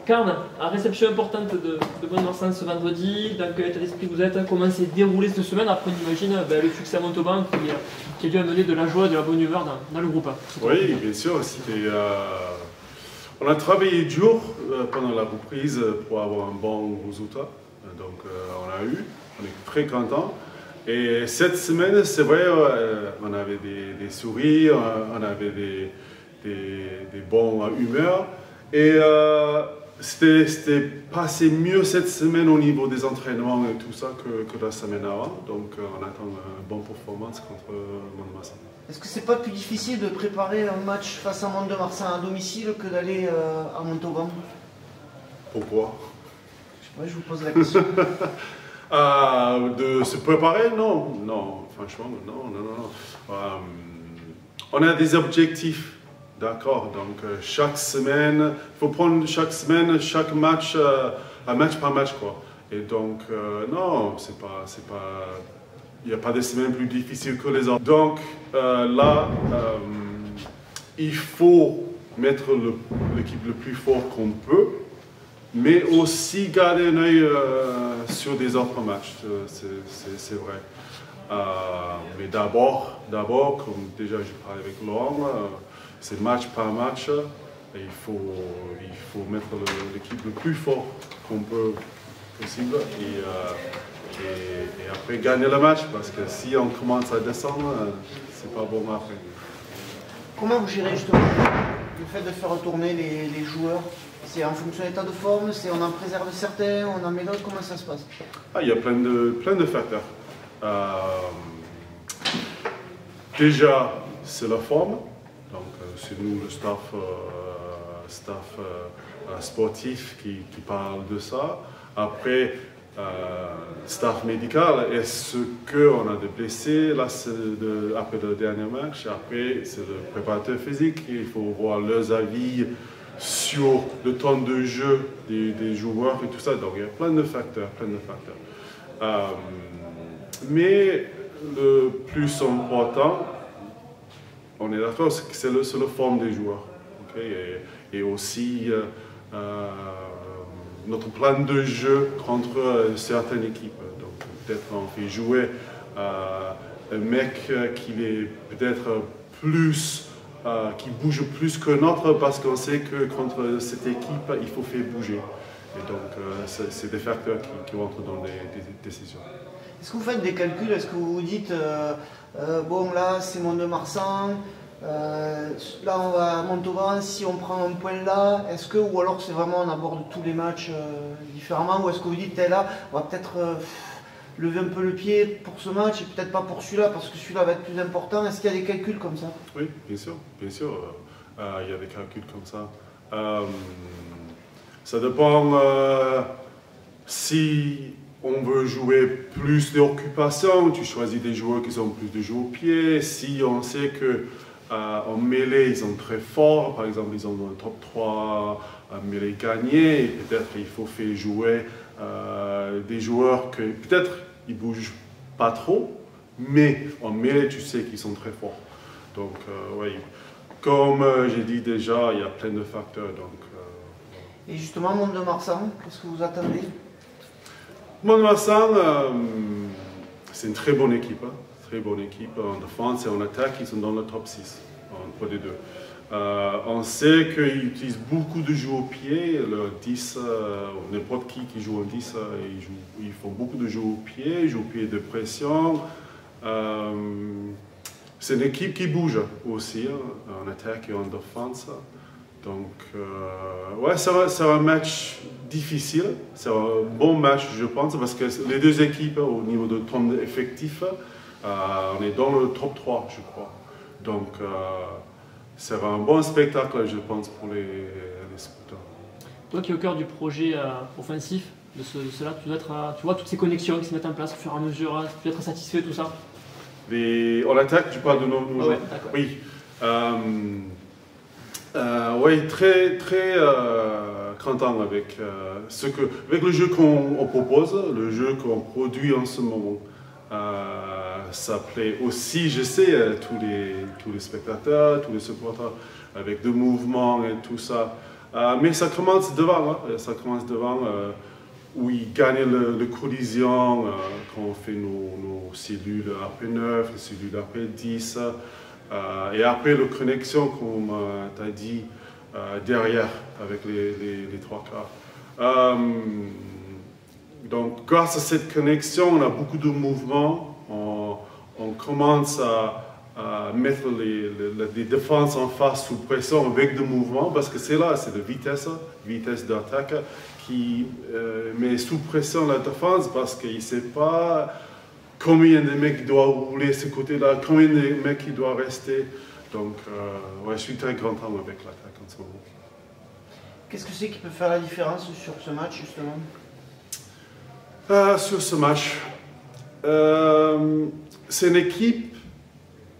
Carne, en réception importante de Mont-de-Marsan ce vendredi, dans quel état d'esprit vous êtes? Comment s'est déroulé cette semaine? Après, on imagine le succès à Montauban qui a dû amener de la joie et de la bonne humeur dans le groupe. Oui, bien sûr. On a travaillé dur pendant la reprise pour avoir un bon résultat. Donc, on est très contents. Et cette semaine, c'est vrai, on avait des sourires, on avait des bonnes humeurs. Et c'était passé mieux cette semaine au niveau des entraînements et tout ça que la semaine avant. Donc, on attend une bonne performance contre Mont-de-Marsan. Est-ce que c'est pas plus difficile de préparer un match face à Mont-de-Marsan à domicile que d'aller à Montauban? Pourquoi? Je vous pose la question. De se préparer? Non, franchement, non. On a des objectifs, d'accord, donc chaque semaine, il faut prendre chaque semaine, chaque match, un match par match, quoi. Et donc, non, il n'y a pas de semaine plus difficile que les autres. Donc, là, il faut mettre l'équipe le plus fort qu'on peut, mais aussi garder un œil sur des autres matchs, c'est vrai. Mais d'abord, comme déjà j'ai parlé avec Laurent, c'est match par match, et il faut mettre l'équipe le plus fort qu'on peut possible, et après gagner le match, parce que si on commence à descendre, c'est pas bon après. Comment vous gérez justement le fait de faire retourner les joueurs? C'est en fonction de l'état de forme, c'est on en préserve certains, on en met d'autres, comment ça se passe? Il y a plein de facteurs. Déjà, c'est la forme, donc c'est nous le staff sportif qui parle de ça. Après, staff médical, est-ce qu'on a des blessés là, après le dernier match? Après, c'est le préparateur physique, il faut voir leurs avis sur le temps de jeu des joueurs et tout ça. Donc il y a plein de facteurs. Mais le plus important, on est d'accord, c'est la forme des joueurs. Okay? Et aussi notre plan de jeu contre certaines équipes. Donc peut-être on fait jouer un mec qui est peut-être plus qui bouge plus que notre, parce qu'on sait que contre cette équipe, il faut faire bouger. Et donc, c'est des facteurs qui rentrent dans les décisions. Est-ce que vous faites des calculs? Est-ce que vous vous dites, bon là, c'est Mont-de-Marsan, là on va à Montauban, si on prend un point là, est-ce que, ou alors c'est vraiment on aborde tous les matchs différemment, ou est-ce que vous dites, là, on va peut-être lever un peu le pied pour ce match et peut-être pas pour celui-là, parce que celui-là va être plus important? Est-ce qu'il y a des calculs comme ça? Oui, bien sûr. Il y a des calculs comme ça. Ça dépend si on veut jouer plus d'occupation, tu choisis des joueurs qui ont plus de jeux au pied. Si on sait que en mêlée, ils sont très forts, par exemple, ils ont un top 3 mêlée gagné, peut-être il faut faire jouer des joueurs que peut-être ils bougent pas trop, mais en mêlée, tu sais qu'ils sont très forts. Donc, oui, comme j'ai dit déjà, il y a plein de facteurs. Donc, Et justement, Mont-de-Marsan, qu'est-ce que vous attendez? Mont-de-Marsan, c'est une très bonne équipe. Très bonne équipe. En défense et en attaque, ils sont dans le top 6, entre les deux. On sait qu'ils utilisent beaucoup de jeux au pied, le 10, n'importe qui joue en 10, ils font beaucoup de jeux au pied de pression. C'est une équipe qui bouge aussi, en attaque et en défense. Donc, ouais, c'est un match difficile, c'est un bon match, je pense, parce que les deux équipes, au niveau de temps effectif, on est dans le top 3, je crois. Donc, c'est un bon spectacle, je pense, pour les spectateurs. Toi qui es au cœur du projet offensif de cela, tu vois toutes ces connexions qui se mettent en place au fur et à mesure, tu dois être satisfait de tout ça? En attaque, tu parles de nos joueurs? Oui. Oui, très content avec avec le jeu qu'on propose, le jeu qu'on produit en ce moment. Ça plaît aussi, je sais, tous les spectateurs, tous les supporters, avec des mouvements et tout ça. Mais ça commence devant, hein. Ça commence devant où ils gagnent le collision quand on fait nos cellules AP9, les cellules AP10. Et après, la connexion, comme tu as dit, derrière, avec les trois quarts. Donc, grâce à cette connexion, on a beaucoup de mouvements. On commence à mettre les défenses en face sous pression avec des mouvements, parce que c'est là, c'est la vitesse d'attaque qui met sous pression la défense, parce qu'il ne sait pas combien de mecs doivent rouler ce côté-là, combien de mecs il doit rester. Donc, ouais, je suis très content avec l'attaque en ce moment. Qu'est-ce que c'est qui peut faire la différence sur ce match, justement? Sur ce match, c'est une équipe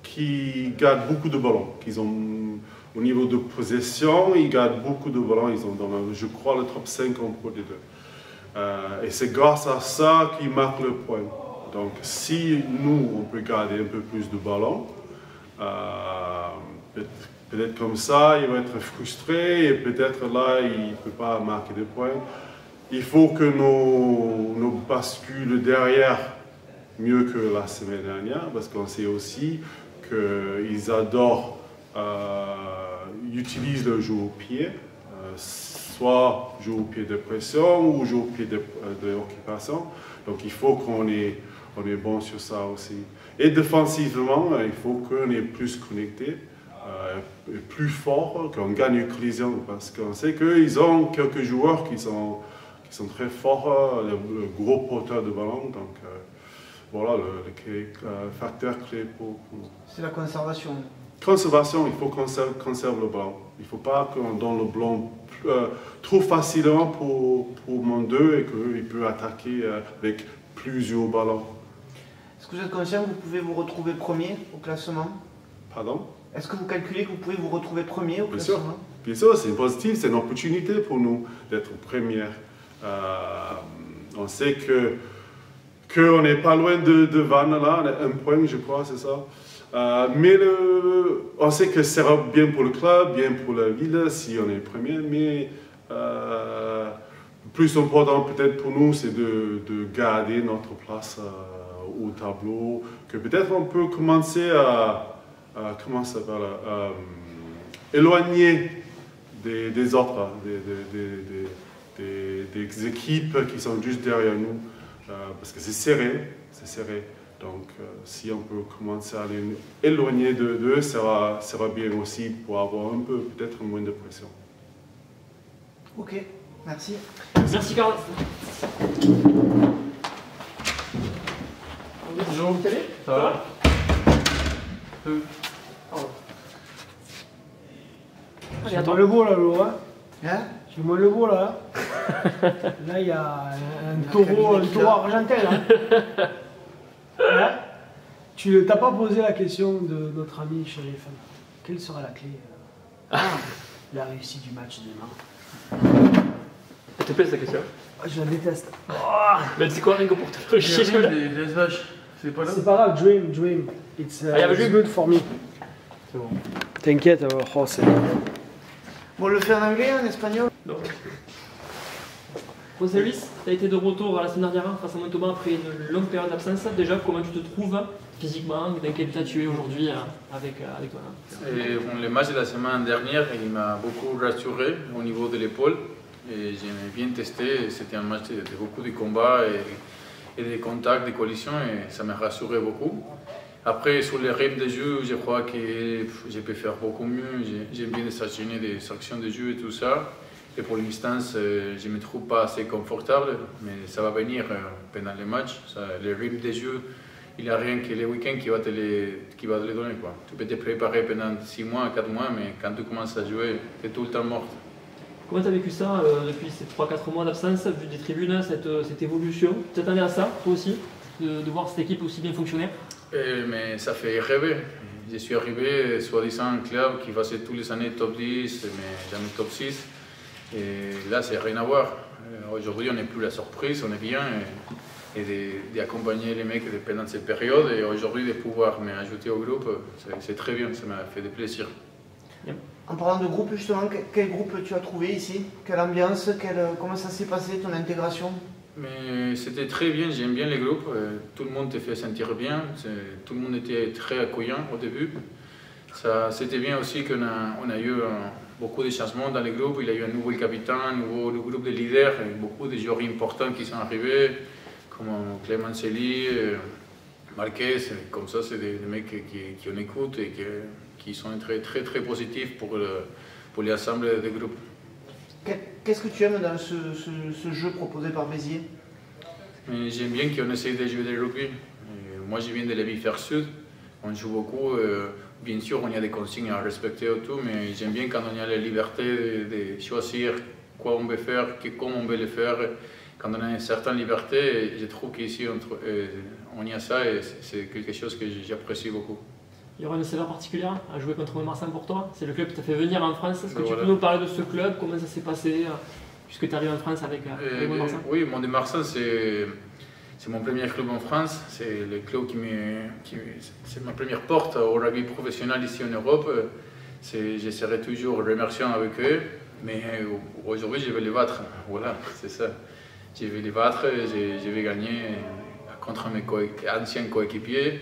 qui garde beaucoup de ballons. Au niveau de possession, ils gardent beaucoup de ballons. Ils ont, je crois, le top 5 en Pro D2. Et c'est grâce à ça qu'ils marquent le point. Donc, si nous, on peut garder un peu plus de ballons, peut-être comme ça, il va être frustré et peut-être là, il ne peut pas marquer des points. Il faut que nos bascules derrière mieux que la semaine dernière, parce qu'on sait aussi qu'ils adorent utiliser le jeu au pied, soit jeu au pied de pression ou jeu au pied d'occupation. Donc il faut qu'on est bon sur ça aussi. Et défensivement, il faut qu'on est plus connecté, plus fort, qu'on gagne une collision, parce qu'on sait qu'ils ont quelques joueurs qui sont très forts, le gros porteur de ballon. Donc voilà le facteur clé pour nous. C'est la conservation. Conservation, il faut qu'on conserve le ballon. Il ne faut pas qu'on donne le ballon trop facilement pour mon 2 et qu'il peut attaquer avec plusieurs ballons. Est-ce que vous êtes conscient que vous pouvez vous retrouver premier au classement? Pardon? Est-ce que vous calculez que vous pouvez vous retrouver premier au classement? Bien sûr, c'est positif, c'est une opportunité pour nous d'être première. On sait qu'on n'est pas loin de Vannes là, on a un point, je crois, c'est ça. Mais on sait que ça sera bien pour le club, bien pour la ville si on est premier, mais le plus important peut-être pour nous, c'est de garder notre place au tableau, que peut-être on peut commencer à éloigner des autres, des équipes qui sont juste derrière nous, parce que c'est serré. Donc, si on peut commencer à aller éloigner d'eux, ça va bien aussi pour avoir un peu, peut-être moins de pression. Ok, merci. Merci Carl. Bonjour. Vous allez? Ça va? Allez, C'est attends. pas le beau là, Lolo, hein? Hein? C'est moins le beau là. Là, il y a un taureau argentin là. Hein? Tu t'as pas posé la question de notre ami Sheriff. Quelle sera la clé la réussite du match demain? Elle te plaît cette question? Je la déteste. Mais c'est quoi, Ringo, pour te le chier Rien là? des SVH, c'est pas là. C'est pas grave, dream. It's, yeah, but it's good for me. C'est bon. T'inquiète, c'est... Bon, on le fait en anglais, en espagnol? Non. José Luis, tu as été de retour la semaine dernière face à Montauban après une longue période d'absence. Déjà, comment tu te trouves physiquement? Dans quel état tu es aujourd'hui avec toi? Bon, le match de la semaine dernière, il m'a beaucoup rassuré au niveau de l'épaule. J'ai bien testé, c'était un match de beaucoup de combats et de contacts, de collisions, et ça m'a rassuré beaucoup. Après, sur les rythmes de jeu, je crois que je peux faire beaucoup mieux. J'aime bien s'enchaîner des actions de jeu et tout ça. Et pour l'instant, je ne me trouve pas assez confortable, mais ça va venir pendant les matchs. Le rythme de jeu, il n'y a rien que le week-end qui va te le donner, quoi. Tu peux te préparer pendant 6 mois, 4 mois, mais quand tu commences à jouer, tu es tout le temps mort. Comment tu as vécu ça depuis ces 3-4 mois d'absence, vu des tribunes, cette évolution? Tu t'attendais à ça, toi aussi, de voir cette équipe aussi bien fonctionner? Mais ça fait rêver. Je suis arrivé, soi-disant, un club qui passait tous les années top 10, mais jamais top 6. Et là, c'est rien à voir. Aujourd'hui, on n'est plus la surprise, on est bien. Et d'accompagner les mecs pendant cette période. Et aujourd'hui, de pouvoir m'ajouter au groupe, c'est très bien, ça m'a fait plaisir. Yep. En parlant de groupe, justement, quel groupe tu as trouvé ici? Quelle ambiance? Comment ça s'est passé, ton intégration? Mais c'était très bien, j'aime bien les groupes, tout le monde te fait sentir bien, tout le monde était très accueillant au début. C'était bien aussi qu'on a eu beaucoup de changements dans les groupes, il y a eu un nouveau capitaine, un nouveau groupe de leaders, et beaucoup de joueurs importants qui sont arrivés, comme Clemencelli, Marquez, comme ça c'est des mecs qui on écoute et qui sont très positifs pour l'ensemble des groupes. Qu'est-ce que tu aimes dans ce jeu proposé par Béziers? J'aime bien qu'on essaye de jouer du rugby. Moi je viens de l'hémisphère sud, on joue beaucoup. Bien sûr, on a des consignes à respecter et tout, mais j'aime bien quand on a la liberté de choisir quoi on veut faire, comment on veut le faire. Quand on a une certaine liberté, je trouve qu'ici on y a ça et c'est quelque chose que j'apprécie beaucoup. Il y aura une saveur particulière à jouer contre Mont-de-Marsan pour toi? C'est le club qui t'a fait venir en France. Est-ce que tu peux nous parler de ce club? Comment ça s'est passé puisque tu arrives en France avec Mont-de-Marsan? Oui, Mont-de-Marsan, c'est mon premier club en France. C'est le club c'est ma première porte au rugby professionnel ici en Europe. Je serai toujours remerciant avec eux, mais aujourd'hui je vais les battre. Voilà, c'est ça. Je vais les battre, je vais gagner contre mes anciens coéquipiers.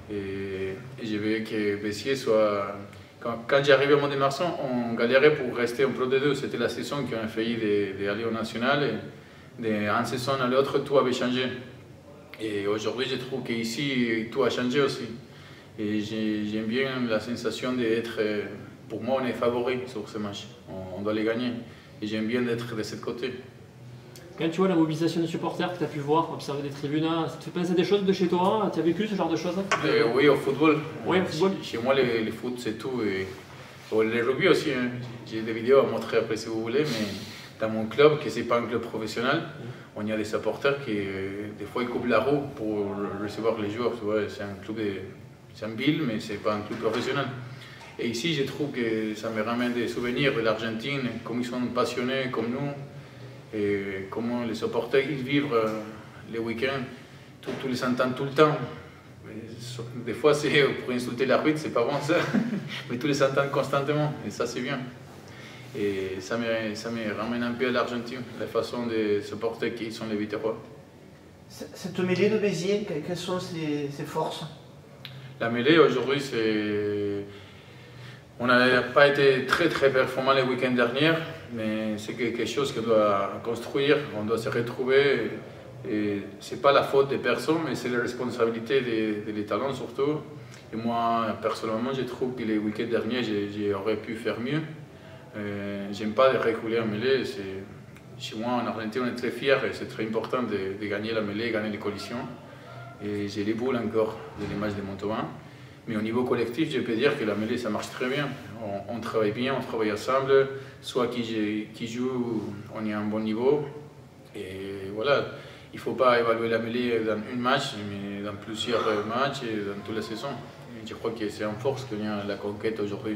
Et je veux que Béziers soit... Quand j'arrivais à Mont-de-Marsan, on galérait pour rester en Pro D2. C'était la saison qu'on a failli d'aller au national. Et d'une saison à l'autre, tout avait changé. Et aujourd'hui, je trouve qu'ici, tout a changé aussi. Et j'aime bien la sensation d'être... Pour moi, on est favori sur ce match. On doit les gagner. Et j'aime bien d'être de ce côté. Quand tu vois la mobilisation des supporters que tu as pu voir, observer des tribunes, ça te fait penser à des choses de chez toi? Tu as vécu ce genre de choses? Oui, au football. Oui, au football. Chez moi, le foot, c'est tout. Et le rugby aussi. Hein. J'ai des vidéos à montrer après si vous voulez, mais dans mon club, qui n'est pas un club professionnel, on y a des supporters qui, des fois, ils coupent la roue pour recevoir les joueurs. C'est un club, c'est un ville, mais ce n'est pas un club professionnel. Et ici, je trouve que ça me ramène des souvenirs de l'Argentine, comme ils sont passionnés comme nous. Et comment les supporters ils vivent les week-ends, tous les entendent tout le temps. Des fois, c'est pour insulter l'arbitre, c'est pas bon ça, mais tous les entendent constamment, et ça c'est bien. Et ça me ramène un peu à l'Argentine, la façon de supporter qui sont les vétérans. Cette mêlée de Béziers, quelles sont ses forces? La mêlée aujourd'hui, on n'a pas été très performant les week-ends derniers, mais c'est quelque chose qu'on doit construire, on doit se retrouver. Et ce n'est pas la faute des personnes, mais c'est la responsabilité des talents surtout. Et moi, personnellement, je trouve que les week-ends derniers, j'aurais pu faire mieux. J'aime pas de reculer en mêlée. Chez moi, en Argentine, on est très fiers et c'est très important de gagner la mêlée, gagner les collisions. Et j'ai les boules encore des matchs de Montauban. Mais au niveau collectif, je peux dire que la mêlée, ça marche très bien. On travaille bien, on travaille ensemble. Soit qui joue, on est à un bon niveau. Et voilà, il ne faut pas évaluer la mêlée dans un match, mais dans plusieurs matchs et dans toute la saison. Et je crois que c'est en force qu'il y a la conquête aujourd'hui.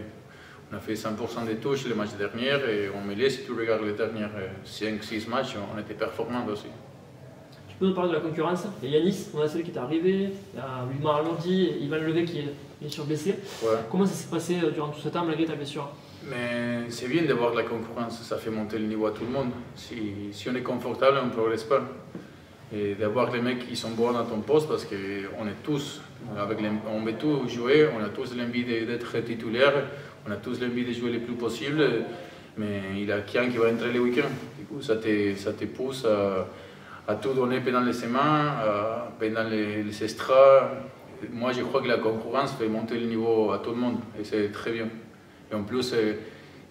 On a fait 100% des touches les matchs derniers et en mêlée, si tu regardes les derniers 5-6 matchs, on était performants aussi. Tu peux nous parler de la concurrence? Il y a Yanis, on a celui qui est arrivé, il y a Louis Maralandi et Ivan Levé qui est sur blessé. Ouais. Comment ça s'est passé durant tout ce temps malgré ta blessure? Mais c'est bien d'avoir de la concurrence, ça fait monter le niveau à tout le monde. Si on est confortable, on ne progresse pas. Et d'avoir les mecs qui sont bons dans ton poste, parce qu'on est tous, on veut tous jouer, on a tous l'envie d'être titulaire, on a tous l'envie de jouer le plus possible, mais il y a quelqu'un qui va entrer les week-ends. Du coup, ça te pousse à tout donner pendant les semaines, pendant les extras. Moi, je crois que la concurrence fait monter le niveau à tout le monde, et c'est très bien. Et en plus,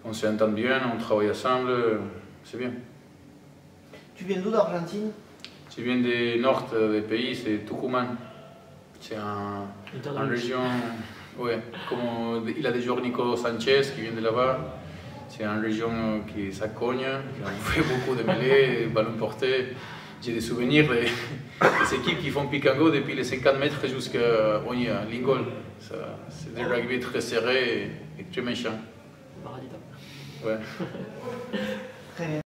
on s'entend bien, on travaille ensemble, c'est bien. Tu viens d'où d'Argentine? Je viens du nord du pays, c'est Tucumán. C'est une région, ouais, comme il a des joueurs Nico Sanchez qui vient de là-bas. C'est une région qui ça cogne, on fait beaucoup de mêlées, ballons portés. J'ai des souvenirs des équipes qui font pick-and-go depuis les 50 mètres jusqu'à Lingol. C'est des rugby très serrés et très méchants. Maradita. Ouais. Très bien.